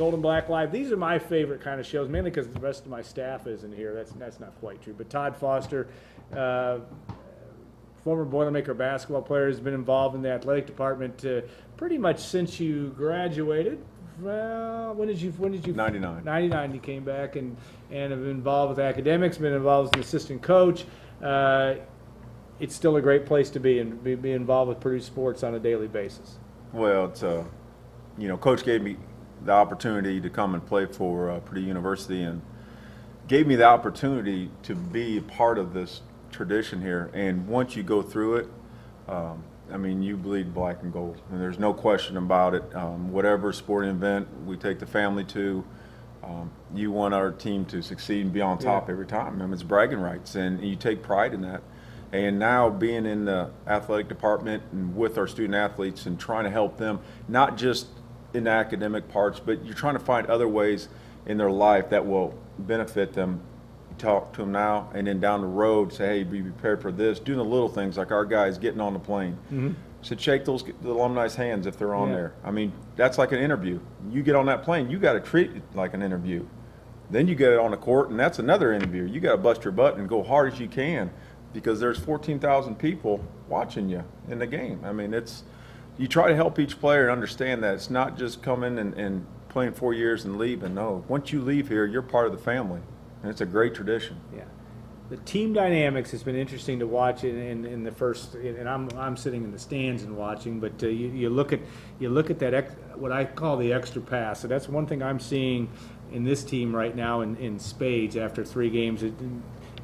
Gold and Black Live. These are my favorite kind of shows, mainly because the rest of my staff isn't here. That's not quite true. But Todd Foster, former Boilermaker basketball player, has been involved in the athletic department pretty much since you graduated. Well, when did you? 99. 99. You came back and have been involved with academics, been involved as an assistant coach. It's still a great place to be and be involved with Purdue sports on a daily basis. Well, it's Coach gave me the opportunity to come and play for Purdue University and gave me the opportunity to be a part of this tradition here. And once you go through it, you bleed black and gold, and there's no question about it. Whatever sporting event we take the family to, you want our team to succeed and be on top every time. It's bragging rights, and you take pride in that. And now being in the athletic department and with our student athletes and trying to help them, not just in the academic parts, but you're trying to find other ways in their life that will benefit them. Talk to them now, and then down the road say, hey, be prepared for this. Doing the little things like our guys getting on the plane. Mm-hmm. So shake the alumni's hands if they're on there. That's like an interview. You get on that plane, you got to treat it like an interview. Then you get it on the court, and that's another interview. You got to bust your butt and go hard as you can, because there's 14,000 people watching you in the game. You try to help each player and understand that it's not just coming and playing 4 years and leaving. No, once you leave here, you're part of the family, and it's a great tradition. Yeah, the team dynamics has been interesting to watch in the first. And I'm sitting in the stands and watching, but you look at that what I call the extra pass. So that's one thing I'm seeing in this team right now in spades after 3 games.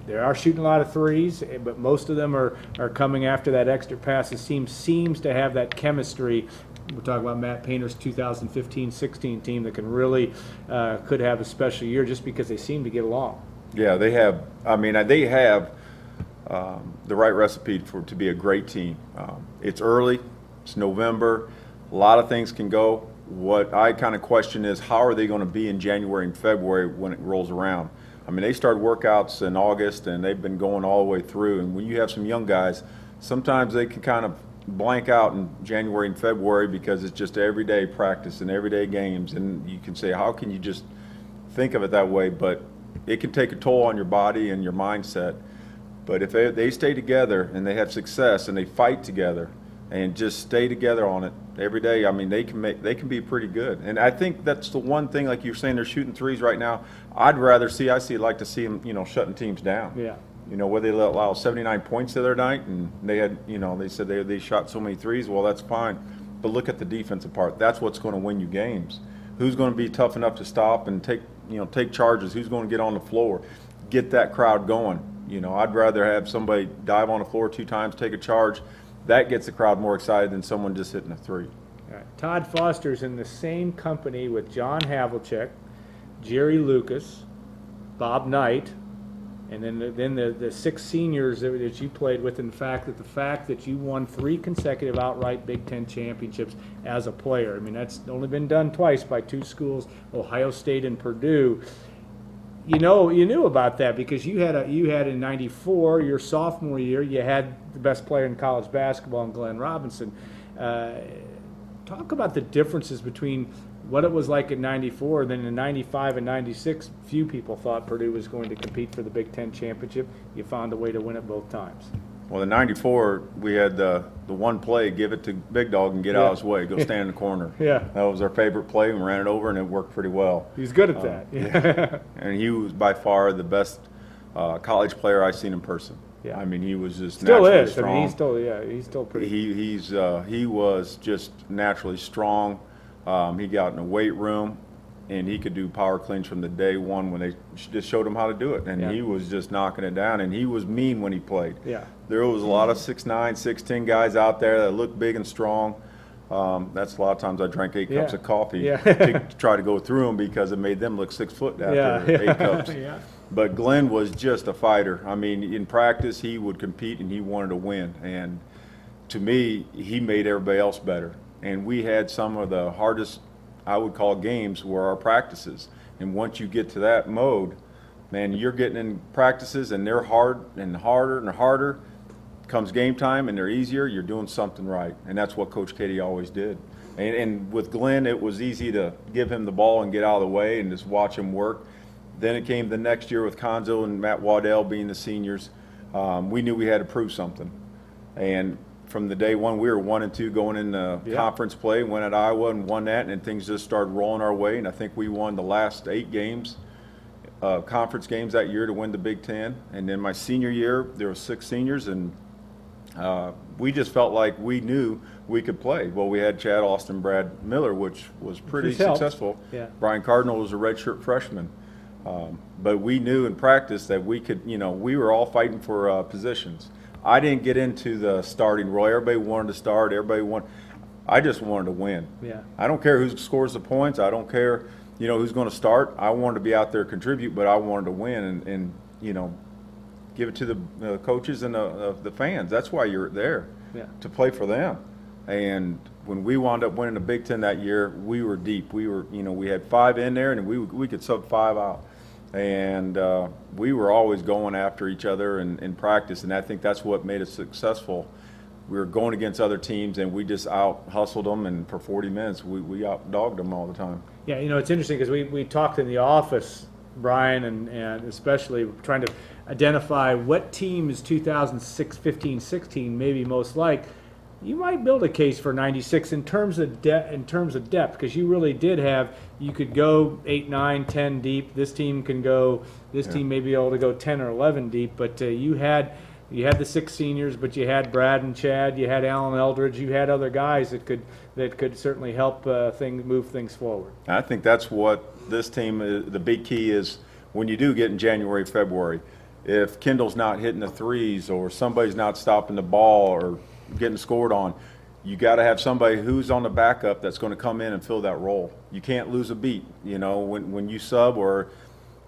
They are shooting a lot of threes, but most of them are coming after that extra pass. The team seems to have that chemistry. We're talking about Matt Painter's 2015-16 team that can really could have a special year just because they seem to get along. Yeah, they have. They have the right recipe to be a great team. It's early. It's November. A lot of things can go. What I kind of question is, how are they going to be in January and February when it rolls around? They started workouts in August, and they've been going all the way through. And when you have some young guys, sometimes they can kind of blank out in January and February because it's just everyday practice and everyday games. And you can say, how can you just think of it that way? But it can take a toll on your body and your mindset. But if they stay together and they have success and they fight together and just stay together on it every day, they can be pretty good. And I think that's the one thing, like you're saying, they're shooting threes right now. I'd like to see them, shutting teams down. Yeah. Where they allow 79 points the other night, and they had, they said they shot so many threes. Well, that's fine, but look at the defensive part. That's what's going to win you games. Who's going to be tough enough to stop and take charges? Who's going to get on the floor, get that crowd going? I'd rather have somebody dive on the floor 2 times, take a charge. That gets the crowd more excited than someone just hitting a 3. All right. Todd Foster's in the same company with John Havlicek, Jerry Lucas, Bob Knight, and then the 6 seniors that you played with. In fact, the fact that you won 3 consecutive outright Big Ten championships as a player. That's only been done twice by 2 schools, Ohio State and Purdue. You knew about that because you had in '94, your sophomore year, you had the best player in college basketball in Glenn Robinson. Talk about the differences between what it was like in '94, then in '95 and '96. Few people thought Purdue was going to compete for the Big Ten championship. You found a way to win it both times. Well, in '94, we had the one play, give it to Big Dog and get out of his way, go stand in the corner. Yeah. That was our favorite play, and we ran it over, and it worked pretty well. He's good at that. Yeah. And he was by far the best college player I've seen in person. Yeah. He was just still naturally is. strong. He's still pretty. He was just naturally strong. He got in the weight room, and he could do power cleans from the day one when they just showed him how to do it. And he was just knocking it down, and he was mean when he played. Yeah. There was a lot of 6'9", 6'10" guys out there that looked big and strong. That's a lot of times I drank 8 cups of coffee to try to go through them because it made them look 6 foot after 8 cups. Yeah. But Glenn was just a fighter. In practice, he would compete and he wanted to win. And to me, he made everybody else better. And we had some of the hardest, I would call, games were our practices. And once you get to that mode, man, you're getting in practices and they're hard and harder and harder. Comes game time and they're easier, you're doing something right. And that's what Coach Katie always did. And with Glenn, it was easy to give him the ball and get out of the way and just watch him work. Then it came the next year with Conzo and Matt Waddell being the seniors. We knew we had to prove something. And from the day one, we were 1-2 going into conference play, went at Iowa and won that, and things just started rolling our way. And I think we won the last 8 games, conference games that year to win the Big Ten. And then my senior year, there were 6 seniors, and we just felt like we knew we could play. Well, we had Chad, Austin, Brad Miller, which was pretty successful. Yeah. Brian Cardinal was a redshirt freshman. But we knew in practice that we could, we were all fighting for positions. I didn't get into the starting role. Everybody wanted to start. I just wanted to win. Yeah. I don't care who scores the points. I don't care, who's going to start. I wanted to be out there contribute, but I wanted to win and give it to the coaches and the fans. That's why you're there, to play for them. And when we wound up winning the Big Ten that year, we were deep. We were, we had 5 in there, and we could sub 5 out. And we were always going after each other in practice, and I think that's what made us successful. We were going against other teams, and we just out-hustled them, and for 40 minutes, we out-dogged them all the time. Yeah, it's interesting because we talked in the office, Brian, and especially trying to identify what team is 2015-16 maybe most like. You might build a case for 96 in terms of depth, because you really did have. You could go 8, 9, 10 deep. This team can go. This team may be able to go 10 or 11 deep. But you had the 6 seniors, but you had Brad and Chad. You had Alan Eldridge. You had other guys that could certainly help move things forward. I think that's what this team. The big key is when you do get in January, February. If Kendall's not hitting the threes, or somebody's not stopping the ball, or getting scored on, you got to have somebody who's on the backup that's going to come in and fill that role. You can't lose a beat, when you sub, or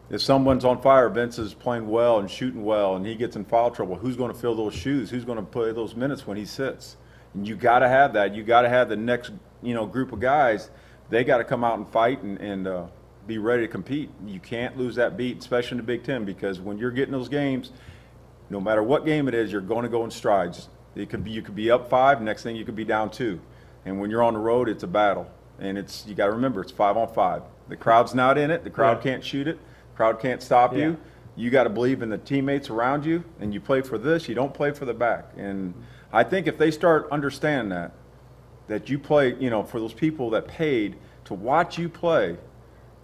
if someone's on fire, Vince is playing well and shooting well, and he gets in foul trouble, who's going to fill those shoes? Who's going to play those minutes when he sits? And you got to have that. You got to have the next, group of guys. They got to come out and fight and be ready to compete. You can't lose that beat, especially in the Big Ten, because when you're getting those games, no matter what game it is, you're going to go in strides. You could be up 5. Next thing you could be down 2, and when you're on the road, it's a battle. And you got to remember, it's 5-on-5. The crowd's not in it. The crowd can't shoot it. The crowd can't stop you. You got to believe in the teammates around you, and you play for this. You don't play for the back. And I think if they start understanding that you play, for those people that paid to watch you play,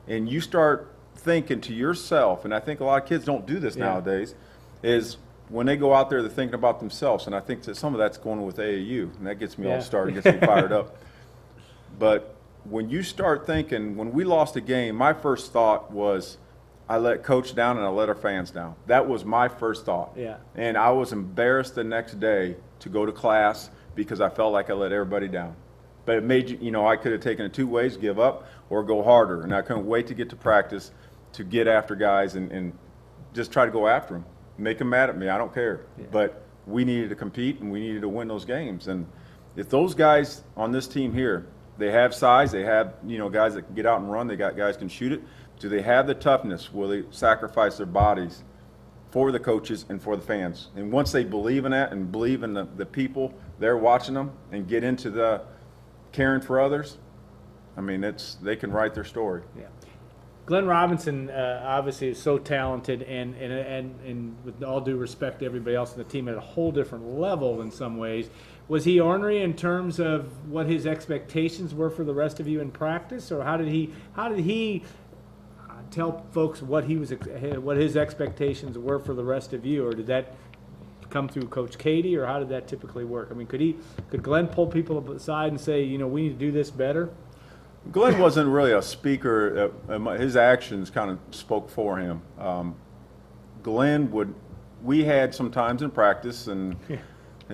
and you start thinking to yourself, and I think a lot of kids don't do this nowadays, is when they go out there, they're thinking about themselves, and I think that some of that's going with AAU, and that gets me all started, gets me fired up. But when you start thinking, when we lost a game, my first thought was, I let coach down and I let our fans down. That was my first thought. Yeah. And I was embarrassed the next day to go to class because I felt like I let everybody down. But it made I could have taken it 2 ways, give up or go harder. And I couldn't wait to get to practice to get after guys and just try to go after them. Make them mad at me. I don't care. Yeah. But we needed to compete and we needed to win those games. And if those guys on this team here, they have size, they have guys that can get out and run, they got guys can shoot it. Do they have the toughness? Will they sacrifice their bodies for the coaches and for the fans? And once they believe in that and believe in the people they're watching them and get into the caring for others, I mean, they can write their story. Yeah. Glenn Robinson obviously is so talented, and with all due respect to everybody else on the team, at a whole different level in some ways. Was he ornery in terms of what his expectations were for the rest of you in practice, or how did he tell folks what his expectations were for the rest of you, or did that come through Coach Katie, or how did that typically work? I mean, could Glenn pull people aside and say, we need to do this better? Glenn wasn't really a speaker. His actions kind of spoke for him. We had some times in practice, and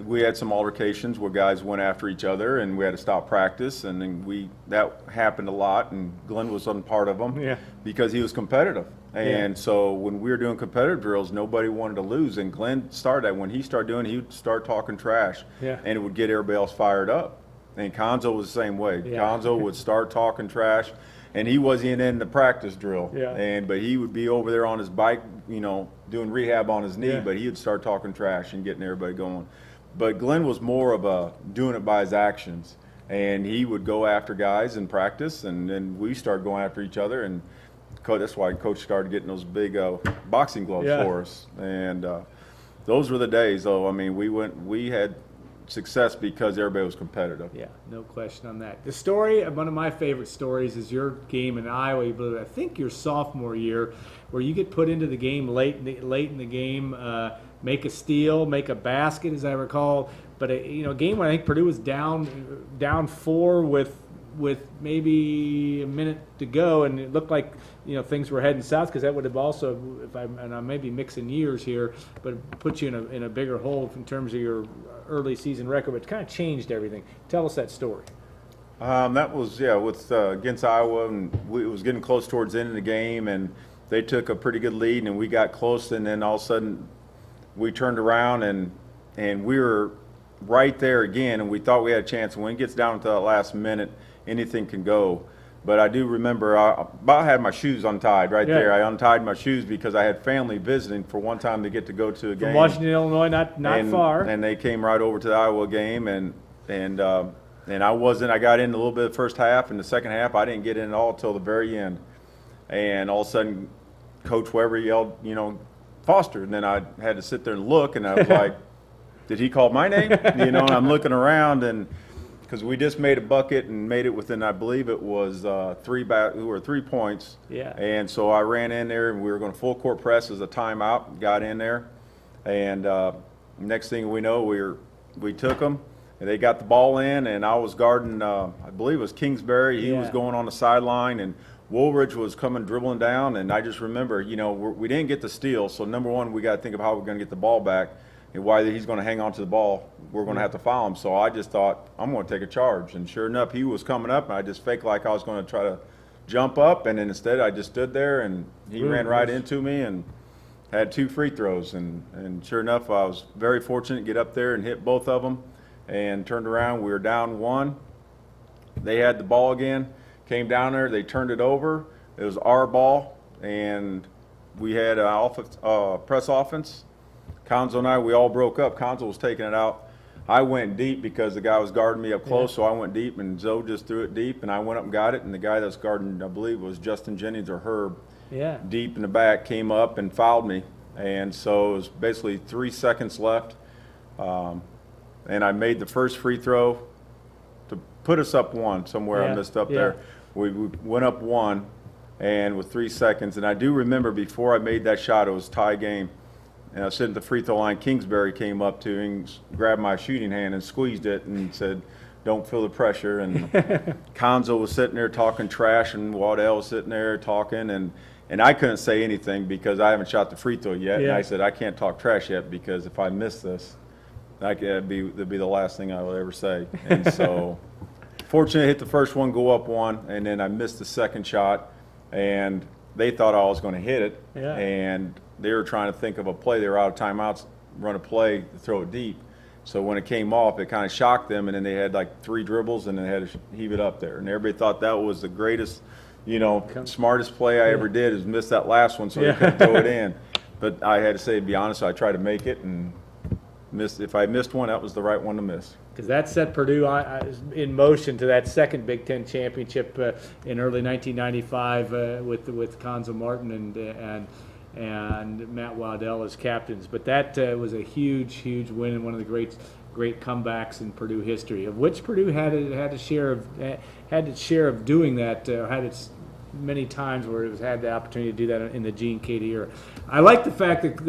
we had some altercations where guys went after each other, and we had to stop practice, and then that happened a lot, and Glenn was on part of them because he was competitive. And so when we were doing competitive drills, nobody wanted to lose, and Glenn started that. When he started doing it, he would start talking trash, and it would get everybody else fired up. And Conzo was the same way. Conzo would start talking trash, and he wasn't in the practice drill. But he would be over there on his bike, doing rehab on his knee, but he would start talking trash and getting everybody going. But Glenn was more of doing it by his actions. and he would go after guys in practice, and then we started going after each other, and that's why Coach started getting those big boxing gloves for us. And those were the days, though. I mean, we had success because everybody was competitive. Yeah, no question on that. The story, one of my favorite stories, is your game in Iowa. I think your sophomore year, where you get put into the game late in the game, make a steal, make a basket, as I recall. But a game when I think Purdue was down 4 with maybe a minute to go, and it looked like things were heading south, because that would have also, and I may be mixing years here, but put you in a bigger hole in terms of your early season record. But it kind of changed everything. Tell us that story. That was with against Iowa, and it was getting close towards the end of the game, and they took a pretty good lead, and we got close, and then all of a sudden we turned around and we were right there again, and we thought we had a chance. And when it gets down to that last minute, anything can go. But I do remember I about had my shoes untied right there. I untied my shoes because I had family visiting for one time to get to go to a game. From Washington, Illinois, not far. And they came right over to the Iowa game, and I got in a little bit of the first half, and the second half I didn't get in at all till the very end. And all of a sudden, Coach Weber yelled, Foster, and then I had to sit there and look, and I was like, did he call my name? And I'm looking around, and because we just made a bucket and made it within, I believe it was 3 points. Yeah. And so I ran in there, and we were going to full court press as a timeout. Got in there, and next thing we know, we took them, and they got the ball in, and I was guarding. I believe it was Kingsbury. He was going on the sideline, and Woolridge was coming dribbling down. And I just remember, we didn't get the steal. So number one, we got to think of how we're going to get the ball back. And why he's going to hang on to the ball, we're going to have to foul him. So I just thought, I'm going to take a charge. And sure enough, he was coming up, and I just faked like I was going to try to jump up. And then instead, I just stood there, and he ran right into me and had 2 free throws. And sure enough, I was very fortunate to get up there and hit both of them and turned around. We were down 1. They had the ball again, came down there. They turned it over. It was our ball, and we had an press offense. Conzo and I, we all broke up. Conzo was taking it out. I went deep because the guy was guarding me up close, so I went deep, and Zoe just threw it deep, and I went up and got it, and the guy that's guarding, I believe, was Justin Jennings or Herb, deep in the back, came up and fouled me. And so it was basically 3 seconds left, and I made the first free throw to put us up 1 somewhere. I missed up there. We went up 1, and with 3 seconds, and I do remember before I made that shot, it was tie game. And I was sitting at the free throw line. Kingsbury came up to me and grabbed my shooting hand and squeezed it and said, "Don't feel the pressure." And Conzo was sitting there talking trash, and Waddell was sitting there talking, and I couldn't say anything because I haven't shot the free throw yet. And I said, I can't talk trash yet because if I miss this, that'd be the last thing I will ever say. And so, fortunately, I hit the first one, go up 1, and then I missed the second shot, and they thought I was going to hit it, and they were trying to think of a play. They were out of timeouts, run a play, throw it deep. So when it came off, it kind of shocked them, and then they had like 3 dribbles, and they had to heave it up there. And everybody thought that was the greatest, smartest play I ever did, is miss that last one so they couldn't throw it in. But I had to say, to be honest, I tried to make it, and if I missed one, that was the right one to miss. Because that set Purdue in motion to that second Big Ten championship in early 1995 with Conzo Martin and Matt Waddell as captains. But that was a huge win and one of the great comebacks in Purdue history, of which Purdue had its share of doing that. Had its many times where it had the opportunity to do that in the Gene Cady era. I like the fact that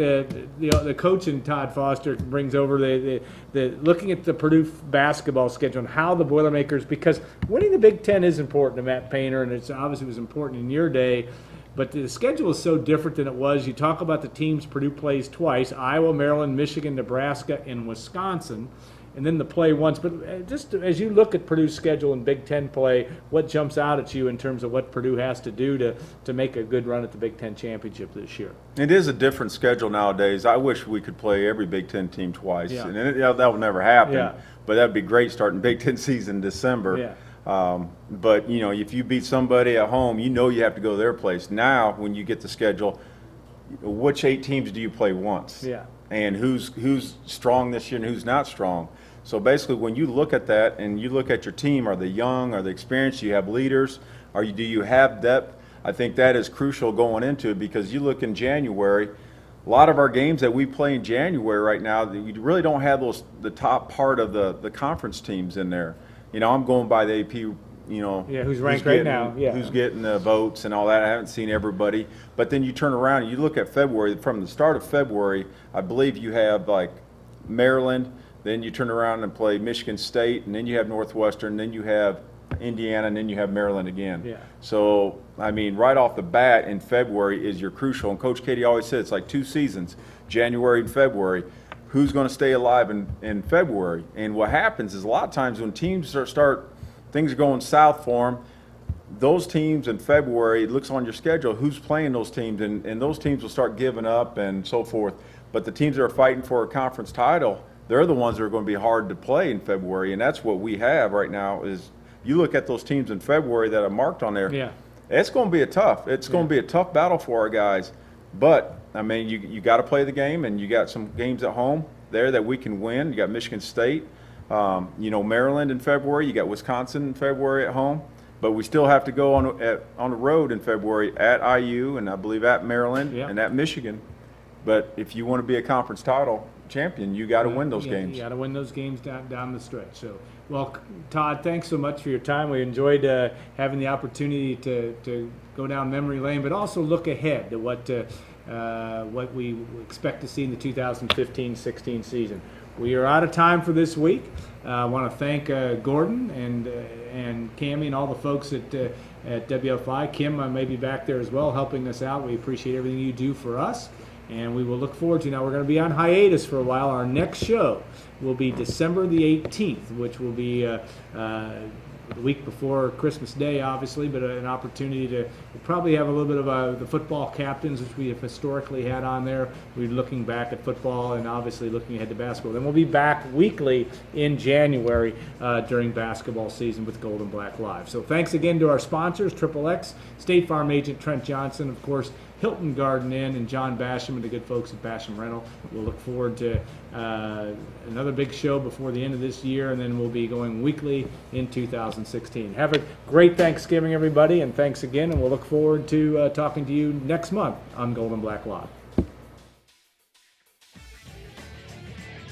the coach in Todd Foster brings over the looking at the Purdue basketball schedule and how the Boilermakers, because winning the Big Ten is important to Matt Painter, and it's obviously was important in your day. But the schedule is so different than it was. You talk about the teams Purdue plays twice: Iowa, Maryland, Michigan, Nebraska, and Wisconsin, and then the play once. But just as you look at Purdue's schedule in Big Ten play, what jumps out at you in terms of what Purdue has to do to make a good run at the Big Ten championship this year? It is a different schedule nowadays. I wish we could play every Big Ten team twice, and that will never happen. But that would be great starting Big Ten season in December. But if you beat somebody at home, you have to go to their place. Now, when you get the schedule, which 8 teams do you play once? And who's strong this year and who's not strong? So basically, when you look at that and you look at your team, are they young, are they experienced, do you have leaders, do you have depth? I think that is crucial going into it, because you look in January, a lot of our games that we play in January right now, we really don't have the top part of the conference teams in there. I'm going by the AP, who's ranked right now, who's getting the votes and all that. I haven't seen everybody. But then you turn around and you look at February. From the start of February, I believe you have like Maryland, then you turn around and play Michigan State, and then you have Northwestern, then you have Indiana, and then you have Maryland again. Yeah. So, right off the bat in February is your crucial. And Coach Katie always said it's like 2 seasons, January and February. Who's going to stay alive in February? And what happens is a lot of times when teams things are going south for them, those teams in February, it looks on your schedule, who's playing those teams, and those teams will start giving up and so forth. But the teams that are fighting for a conference title, they're the ones that are going to be hard to play in February, and that's what we have right now. Is you look at those teams in February that are marked on there, it's going to be going to be a tough battle for our guys. But you got to play the game, and you got some games at home there that we can win. You got Michigan State, Maryland in February. You got Wisconsin in February at home. But we still have to go on the road in February at IU, and I believe at Maryland and at Michigan. But if you want to be a conference title champion, you got to win those games. You got to win those games down the stretch. So, well, Todd, thanks so much for your time. We enjoyed having the opportunity to go down memory lane, but also look ahead to what we expect to see in the 2015-16 season. We are out of time for this week. I want to thank Gordon and Cammie and all the folks at WFI. Kim may be back there as well, helping us out. We appreciate everything you do for us, and we will look forward to. Now, we're going to be on hiatus for a while. Our next show will be December the 18th, which will be the week before Christmas Day, obviously, but an opportunity to probably have a little bit of the football captains, which we have historically had on there. We're looking back at football and obviously looking ahead to basketball. Then we'll be back weekly in January during basketball season with Gold and Black Live. So thanks again to our sponsors, XXX, State Farm agent Trent Johnson, of course, Hilton Garden Inn, and John Basham and the good folks at Basham Rental. We'll look forward to another big show before the end of this year, and then we'll be going weekly in 2016. Have a great Thanksgiving, everybody, and thanks again, and we'll look forward to talking to you next month on Gold and Black Live.